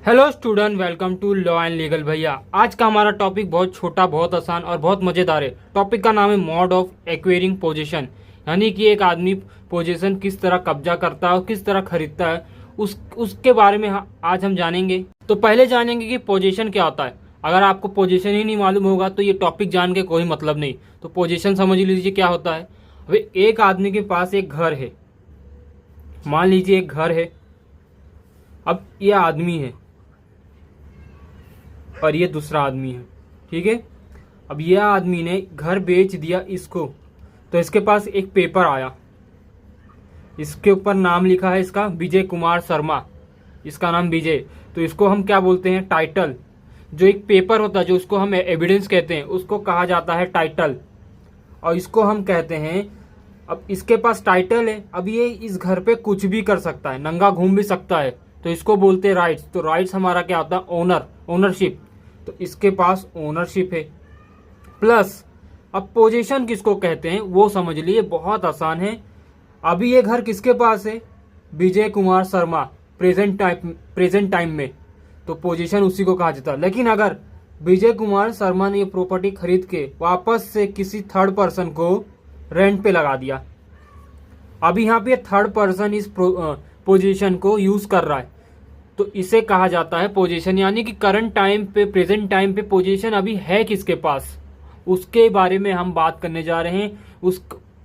Hello student, welcome to law and legal भैया। आज का हमारा टॉपिक बहुत छोटा, बहुत आसान और बहुत मज़ेदार है। टॉपिक का नाम है मोड ऑफ एक्वायरिंग पोजीशन, यानी कि एक आदमी पोजीशन किस तरह कब्जा करता है और किस तरह खरीदता है, उसके बारे में आज हम जानेंगे। तो पहले जानेंगे कि पोजीशन क्या होता है। अगर आपको पोजीशन ही नहीं मालूम होगा तो ये टॉपिक जान के कोई मतलब नहीं। तो पोजीशन समझ लीजिए क्या होता है। अभी एक आदमी के पास एक घर है, मान लीजिए एक घर है। अब ये आदमी है और ये दूसरा आदमी है, ठीक है। अब यह आदमी ने घर बेच दिया इसको, तो इसके पास एक पेपर आया, इसके ऊपर नाम लिखा है इसका विजय कुमार शर्मा, इसका नाम विजय। तो इसको हम क्या बोलते हैं? टाइटल। जो एक पेपर होता है, जो उसको हम एविडेंस कहते हैं, उसको कहा जाता है टाइटल, और इसको हम कहते हैं। अब इसके पास टाइटल है, अब ये इस घर पे कुछ भी कर सकता है, नंगा घूम भी सकता है, तो इसको बोलते हैं राइट्स। तो राइट्स हमारा क्या होता है? Owner, ownership. तो इसके पास ओनरशिप है। प्लस अब पोजीशन किसको कहते हैं वो समझ लिए, बहुत आसान है। अभी ये घर किसके पास है? विजय कुमार शर्मा, प्रेजेंट टाइम में, तो पोजीशन उसी को कहा जाता है। लेकिन अगर विजय कुमार शर्मा ने ये प्रॉपर्टी खरीद के वापस से किसी थर्ड पर्सन को रेंट पे लगा दिया, अभी यहाँ पे थर्ड पर्सन इस पोजीशन को यूज कर रहा है, तो इसे कहा जाता है पोजीशन। यानी कि करंट टाइम पे, प्रेजेंट टाइम पे पोजीशन अभी है किसके पास, उसके बारे में हम बात करने जा रहे हैं।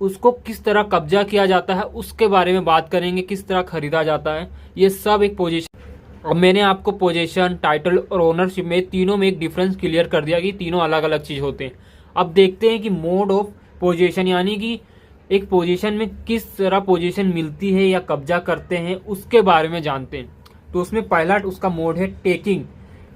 उसको किस तरह कब्जा किया जाता है उसके बारे में बात करेंगे, किस तरह खरीदा जाता है, ये सब एक पोजीशन। अब मैंने आपको पोजीशन, टाइटल और ओनरशिप में तीनों में एक डिफरेंस क्लियर कर दिया कि तीनों अलग अलग चीज होते हैं। अब देखते हैं कि मोड ऑफ पोजीशन, यानी कि एक पोजीशन में किस तरह पोजीशन मिलती है या कब्जा करते हैं, उसके बारे में जानते हैं। तो उसमें पहला उसका मोड है टेकिंग।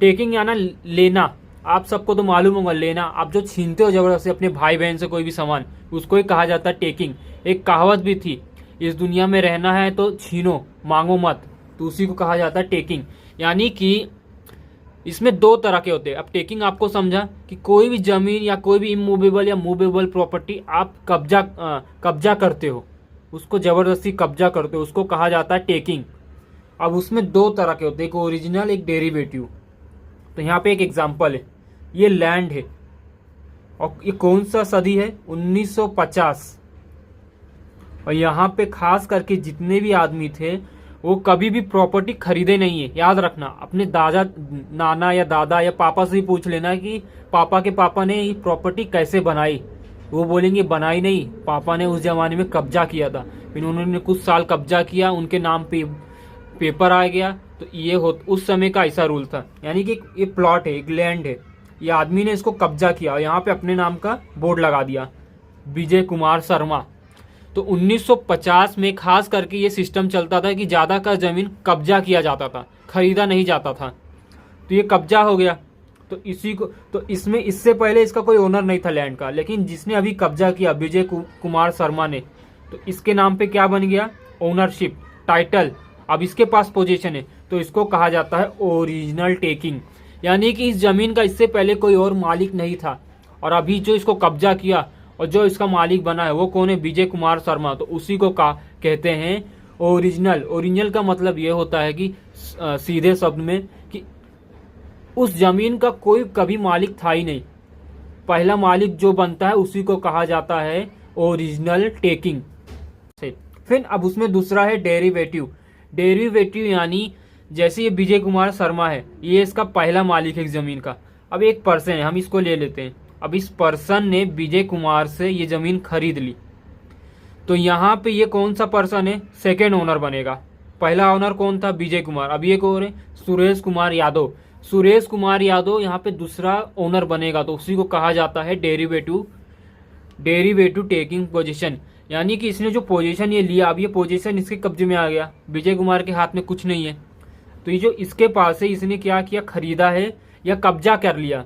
टेकिंग यानी लेना। आप सबको तो मालूम होगा, लेना, आप जो छीनते हो जबरदस्ती अपने भाई बहन से कोई भी सामान, उसको ही कहा जाता है टेकिंग। एक कहावत भी थी, इस दुनिया में रहना है तो छीनो, मांगो मत, तो उसी को कहा जाता है टेकिंग। यानी कि इसमें दो तरह के होते हैं। अब टेकिंग आपको समझा कि कोई भी जमीन या कोई भी इमूवेबल या मूवेबल प्रॉपर्टी आप कब्जा करते हो, उसको जबरदस्ती कब्जा करते हो, उसको कहा जाता है टेकिंग। अब उसमें दो तरह के होते हैं, एक ओरिजिनल, एक डेरिवेटिव। तो यहाँ पे एक एग्जांपल है, ये लैंड है और ये कौन सा सदी है? 1950। और यहाँ पे खास करके जितने भी आदमी थे वो कभी भी प्रॉपर्टी खरीदे नहीं है। याद रखना, अपने दादा, नाना या दादा या पापा से ही पूछ लेना कि पापा के पापा ने ये प्रॉपर्टी कैसे बनाई। वो बोलेंगे बनाई नहीं, पापा ने उस जमाने में कब्जा किया था, फिर उन्होंने कुछ साल कब्जा किया, उनके नाम पे पेपर आ गया। तो ये उस समय का ऐसा रूल था। यानी कि ये प्लॉट है, एक लैंड है, ये आदमी ने इसको कब्जा किया और यहाँ पे अपने नाम का बोर्ड लगा दिया, विजय कुमार शर्मा। तो 1950 में खास करके ये सिस्टम चलता था कि ज्यादा का जमीन कब्जा किया जाता था, खरीदा नहीं जाता था। तो ये कब्जा हो गया, तो इसी को, तो इसमें इससे पहले इसका कोई ओनर नहीं था लैंड का, लेकिन जिसने अभी कब्जा किया विजय कुमार शर्मा ने, तो इसके नाम पे क्या बन गया? Ownership, title. अब इसके पास पोजीशन है, तो इसको कहा जाता है ओरिजिनल टेकिंग। यानी कि इस जमीन का इससे पहले कोई और मालिक नहीं था, और अभी जो इसको कब्जा किया और जो इसका मालिक बना है वो कौन है? विजय कुमार शर्मा। तो उसी को कहते हैं ओरिजिनल। ओरिजिनल का मतलब ये होता है कि सीधे शब्द में कि उस जमीन का कोई कभी मालिक था ही नहीं, पहला मालिक जो बनता है उसी को कहा जाता है ओरिजिनल टेकिंग। फिर अब उसमें दूसरा है डेरिवेटिव। डेरिवेटिव यानी जैसे ये विजय कुमार शर्मा है, ये इसका पहला मालिक है जमीन का। अब एक पर्सन है, हम इसको ले लेते हैं। अब इस पर्सन ने विजय कुमार से ये जमीन खरीद ली, तो यहाँ पे ये कौन सा पर्सन है? सेकेंड ओनर बनेगा। पहला ओनर कौन था? विजय कुमार। अब ये कौन है? सुरेश कुमार यादव। सुरेश कुमार यादव यहाँ पे दूसरा ओनर बनेगा, तो उसी को कहा जाता है डेरिवेटिव टेकिंग पोजीशन। यानी कि इसने जो पोजीशन ये लिया, अब ये पोजीशन इसके कब्जे में आ गया, विजय कुमार के हाथ में कुछ नहीं है, तो ये जो इसके पास है इसने क्या किया? खरीदा है या कब्जा कर लिया।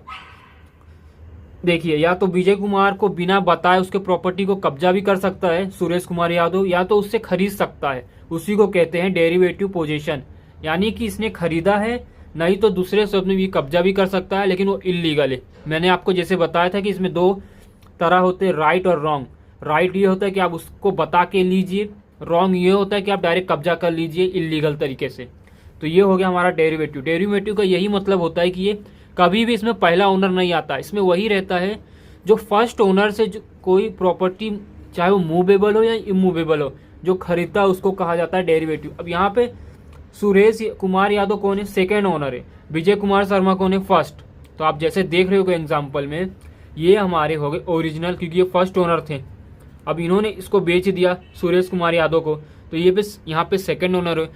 देखिए, या तो विजय कुमार को बिना बताए उसके प्रॉपर्टी को कब्जा भी कर सकता है सुरेश कुमार यादव, या तो उससे खरीद सकता है, उसी को कहते हैं डेरिवेटिव पोजीशन। यानी कि इसने खरीदा है, नहीं तो दूसरे शब्द में भी कब्जा भी कर सकता है, लेकिन वो इलीगल है। मैंने आपको जैसे बताया था कि इसमें दो तरह होते हैं, राइट और रॉन्ग। राइट ये होता है कि आप उसको बता के लीजिए, रॉन्ग ये होता है कि आप डायरेक्ट कब्जा कर लीजिए इलीगल तरीके से। तो ये हो गया हमारा डेरिवेटिव। डेरिवेटिव का यही मतलब होता है कि ये कभी भी इसमें पहला ओनर नहीं आता, इसमें वही रहता है जो फर्स्ट ओनर से जो कोई प्रॉपर्टी, चाहे वो मूवेबल हो या इमूवेबल हो, जो खरीदता है उसको कहा जाता है डेरिवेटिव। अब यहाँ पे सुरेश कुमार यादव कौन है? सेकेंड ओनर है। विजय कुमार शर्मा कौन है? फर्स्ट। तो आप जैसे देख रहे हो एग्जाम्पल में, ये हमारे हो गए ओरिजिनल, क्योंकि ये फर्स्ट ओनर थे। अब इन्होंने इसको बेच दिया सुरेश कुमार यादव को, तो ये बस यहाँ पे सेकेंड ओनर है।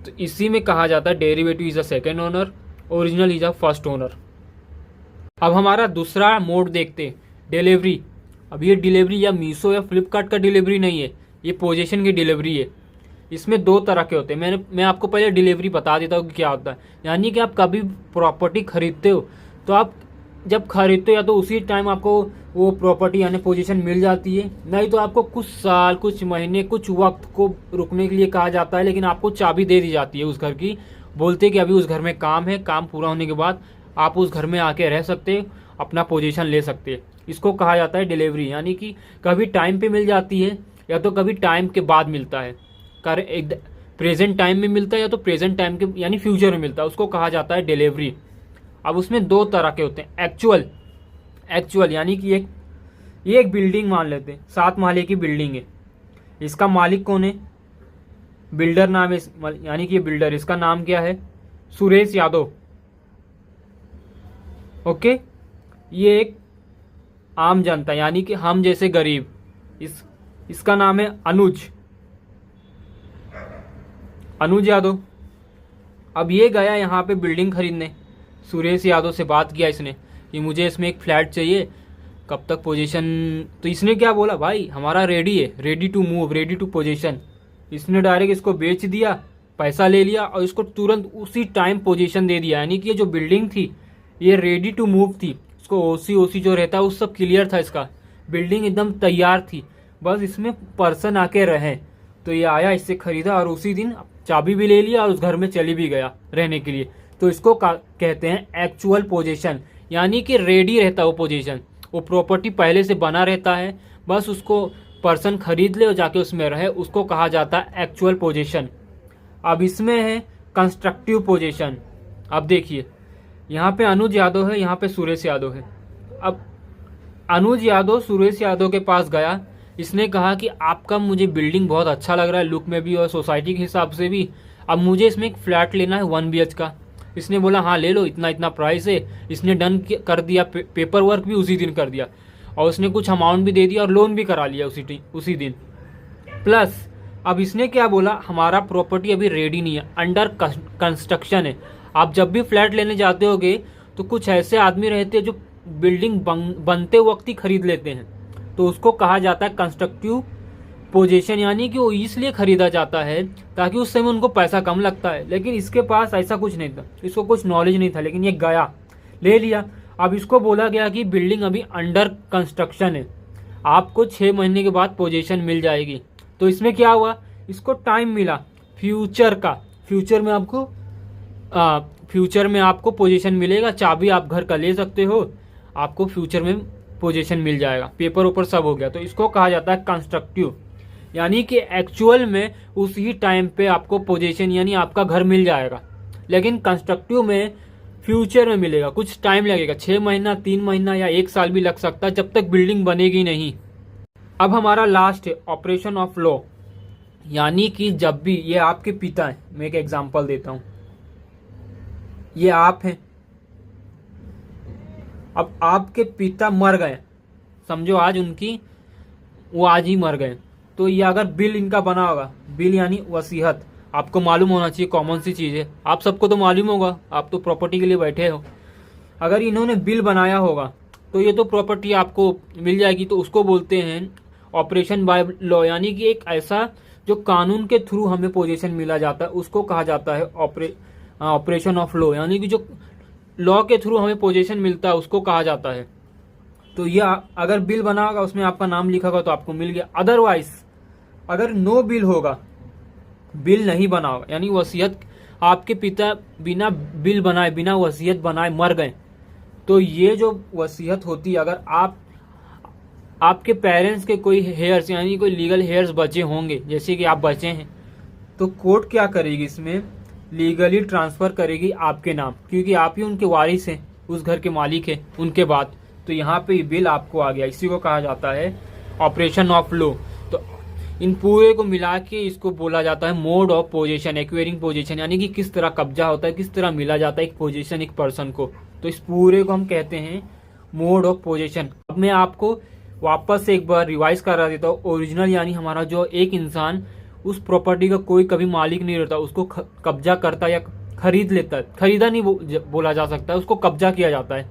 तो इसी में कहा जाता है derivative is a second owner, original is a first owner. अब हमारा दूसरा मोड देखते हैं, डिलीवरी। अब ये डिलीवरी या मीशो या फ्लिपकार्ट का डिलीवरी नहीं है, ये पोजीशन की डिलीवरी है। इसमें दो तरह के होते हैं। मैं आपको पहले डिलीवरी बता देता हूँ कि क्या होता है। यानी कि आप कभी प्रॉपर्टी खरीदते हो, तो आप जब खरीदते हो या तो उसी टाइम आपको वो प्रॉपर्टी यानी पोजीशन मिल जाती है, नहीं तो आपको कुछ साल, कुछ महीने, कुछ वक्त को रुकने के लिए कहा जाता है, लेकिन आपको चाबी दे दी जाती है उस घर की। बोलते कि अभी उस घर में काम है, काम पूरा होने के बाद आप उस घर में आके रह सकते हो, अपना पोजीशन ले सकते हैं। इसको कहा जाता है डिलीवरी। यानी कि कभी टाइम पे मिल जाती है या तो कभी टाइम के बाद मिलता है। एक प्रेजेंट टाइम में मिलता है या तो प्रेजेंट टाइम के यानी फ्यूचर में मिलता है, उसको कहा जाता है डिलीवरी। अब उसमें दो तरह के होते हैं, एक्चुअल यानी कि ये एक बिल्डिंग मान लेते हैं, 7 माले की बिल्डिंग है। इसका मालिक कौन है? बिल्डर नाम है, यानी कि ये बिल्डर, इसका नाम क्या है? सुरेश यादव। ओके, ये एक आम जनता यानी कि हम जैसे गरीब, इसका नाम है अनुज यादव। अब ये गया यहाँ पे बिल्डिंग खरीदने, सुरेश यादव से बात किया इसने कि मुझे इसमें एक फ्लैट चाहिए, कब तक पोजीशन। तो इसने क्या बोला, भाई हमारा रेडी है, ready to move, ready to position. इसने डायरेक्ट इसको बेच दिया, पैसा ले लिया और इसको तुरंत उसी टाइम पोजीशन दे दिया। यानी कि ये जो बिल्डिंग थी ये रेडी टू मूव थी, इसको ओसी जो रहता है वो सब क्लियर था, इसका बिल्डिंग एकदम तैयार थी, बस इसमें पर्सन आके रहे। तो ये आया, इससे खरीदा और उसी दिन चाबी भी ले लिया और उस घर में चली भी गया रहने के लिए। तो इसको कहते हैं एक्चुअल पोजीशन, यानी कि रेडी रहता है वो पोजीशन, वो प्रॉपर्टी पहले से बना रहता है, बस उसको पर्सन खरीद ले और जाके उसमें रहे, उसको कहा जाता है एक्चुअल पोजीशन। अब इसमें है कंस्ट्रक्टिव पोजीशन। अब देखिए यहाँ पे अनुज यादव है, यहाँ पे सुरेश यादव है। अब अनुज यादव सुरेश यादव के पास गया, इसने कहा कि आपका मुझे बिल्डिंग बहुत अच्छा लग रहा है, लुक में भी और सोसाइटी के हिसाब से भी, अब मुझे इसमें एक फ्लैट लेना है 1 BH का। इसने बोला हाँ ले लो, इतना इतना प्राइस है। इसने डन कर दिया, पेपर वर्क भी उसी दिन कर दिया और उसने कुछ अमाउंट भी दे दिया और लोन भी करा लिया उसी दिन। प्लस अब इसने क्या बोला, हमारा प्रॉपर्टी अभी रेडी नहीं है, अंडर कंस्ट्रक्शन है। आप जब भी फ्लैट लेने जाते होगे तो कुछ ऐसे आदमी रहते हैं जो बिल्डिंग बनते वक्त ही खरीद लेते हैं, तो उसको कहा जाता है कंस्ट्रक्टिव पोजीशन। यानी कि वो इसलिए खरीदा जाता है ताकि उस समय उनको पैसा कम लगता है, लेकिन इसके पास ऐसा कुछ नहीं था, इसको कुछ नॉलेज नहीं था, लेकिन ये गया ले लिया। अब इसको बोला गया कि बिल्डिंग अभी अंडर कंस्ट्रक्शन है, आपको 6 महीने के बाद पोजीशन मिल जाएगी। तो इसमें क्या हुआ, इसको टाइम मिला फ्यूचर का, फ्यूचर में आपको पोजीशन मिलेगा, चाबी आप घर का ले सकते हो, आपको फ्यूचर में पोजीशन मिल जाएगा, पेपर ऊपर सब हो गया। तो इसको कहा जाता है कंस्ट्रक्टिव, यानी कि एक्चुअल में उसी टाइम पे आपको पोजीशन यानी आपका घर मिल जाएगा, लेकिन कंस्ट्रक्टिव में फ्यूचर में मिलेगा, कुछ टाइम लगेगा, 6 महीना, 3 महीना या 1 साल भी लग सकता है, जब तक बिल्डिंग बनेगी नहीं। अब हमारा लास्ट है ऑपरेशन ऑफ लॉ, यानी कि जब भी ये आपके पिता है, मैं एक एग्जांपल देता हूं, ये आप हैं, अब आपके पिता मर गए, समझो आज वो आज ही मर गए, तो ये अगर बिल इनका बना होगा, बिल यानी वसीयत, आपको मालूम होना चाहिए, कॉमन सी चीज है, आप सबको तो मालूम होगा, आप तो प्रॉपर्टी के लिए बैठे हो। अगर इन्होंने बिल बनाया होगा तो ये तो प्रॉपर्टी आपको मिल जाएगी, तो उसको बोलते हैं ऑपरेशन बाय लॉ, यानी कि एक ऐसा जो कानून के थ्रू हमें पोजीशन मिला जाता है, उसको कहा जाता है ऑपरेशन ऑफ लॉ, यानी कि जो लॉ के थ्रू हमें पोजीशन मिलता है उसको कहा जाता है। तो यह अगर बिल बना होगा, उसमें आपका नाम लिखा होगा तो आपको मिल गया। अदरवाइज अगर नो बिल होगा, बिल नहीं बना होगा, यानी वसीयत, आपके पिता बिना बिल बनाए, बिना वसीयत बनाए मर गए, तो ये जो वसीयत होती है, अगर आपके पेरेंट्स के कोई हेयर्स यानी कोई लीगल हेयर्स बचे होंगे, जैसे कि आप बचे हैं, तो कोर्ट क्या करेगी इसमें, लीगली ट्रांसफर करेगी आपके नाम, क्योंकि आप ही उनके वारिस हैं, उस घर के मालिक हैं उनके बाद। तो यहाँ पे ये बिल आपको आ गया, इसी को कहा जाता है ऑपरेशन ऑफ लॉ। तो इन पूरे को मिला के इसको बोला जाता है mode of position, acquiring position, यानी कि किस तरह कब्जा होता है, किस तरह मिला जाता है एक पोजीशन एक पर्सन को। तो इस पूरे को हम कहते हैं मोड ऑफ पोजीशन। अब मैं आपको वापस से एक बार रिवाइज करा देता हूँ। ओरिजिनल यानी हमारा जो एक इंसान उस प्रॉपर्टी का कोई कभी मालिक नहीं रहता, उसको कब्जा करता या खरीद लेता है, खरीदा नहीं बोला जा सकता है, उसको कब्जा किया जाता है,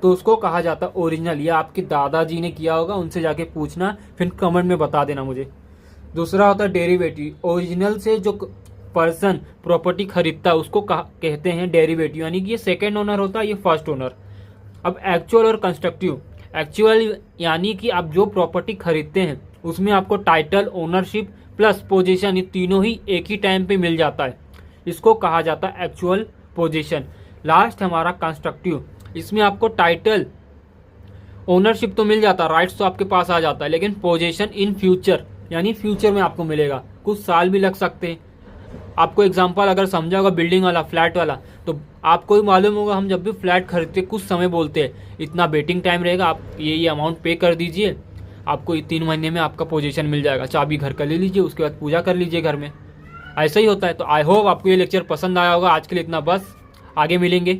तो उसको कहा जाता है ओरिजिनल। ये आपके दादाजी ने किया होगा, उनसे जाके पूछना, फिर कमेंट में बता देना मुझे। दूसरा होता है डेरिवेटिव। ओरिजिनल से जो पर्सन प्रॉपर्टी खरीदता है उसको कहते हैं डेरिवेटिव, यानी कि ये सेकेंड ओनर होता है, ये फर्स्ट ओनर। अब एक्चुअल और कंस्ट्रक्टिव। एक्चुअल यानी कि आप जो प्रॉपर्टी खरीदते हैं उसमें आपको टाइटल, ओनरशिप प्लस पोजीशन, ये तीनों ही एक ही टाइम पे मिल जाता है, इसको कहा जाता है एक्चुअल पोजीशन। लास्ट हमारा कंस्ट्रक्टिव। इसमें आपको टाइटल, ओनरशिप तो मिल जाता है, राइट्स तो आपके पास आ जाता है, लेकिन पोजीशन इन फ्यूचर, यानी फ्यूचर में आपको मिलेगा, कुछ साल भी लग सकते हैं। आपको एग्जांपल अगर समझा होगा बिल्डिंग वाला, फ्लैट वाला, तो आपको भी मालूम होगा हम जब भी फ्लैट खरीदते कुछ समय बोलते हैं इतना वेटिंग टाइम रहेगा, आप ये अमाउंट पे कर दीजिए, आपको 3 महीने में आपका पोजीशन मिल जाएगा, चाबी घर का ले लीजिए, उसके बाद पूजा कर लीजिए घर में। ऐसा ही होता है। तो आई होप आपको ये लेक्चर पसंद आया होगा। आज के लिए इतना बस, आगे मिलेंगे।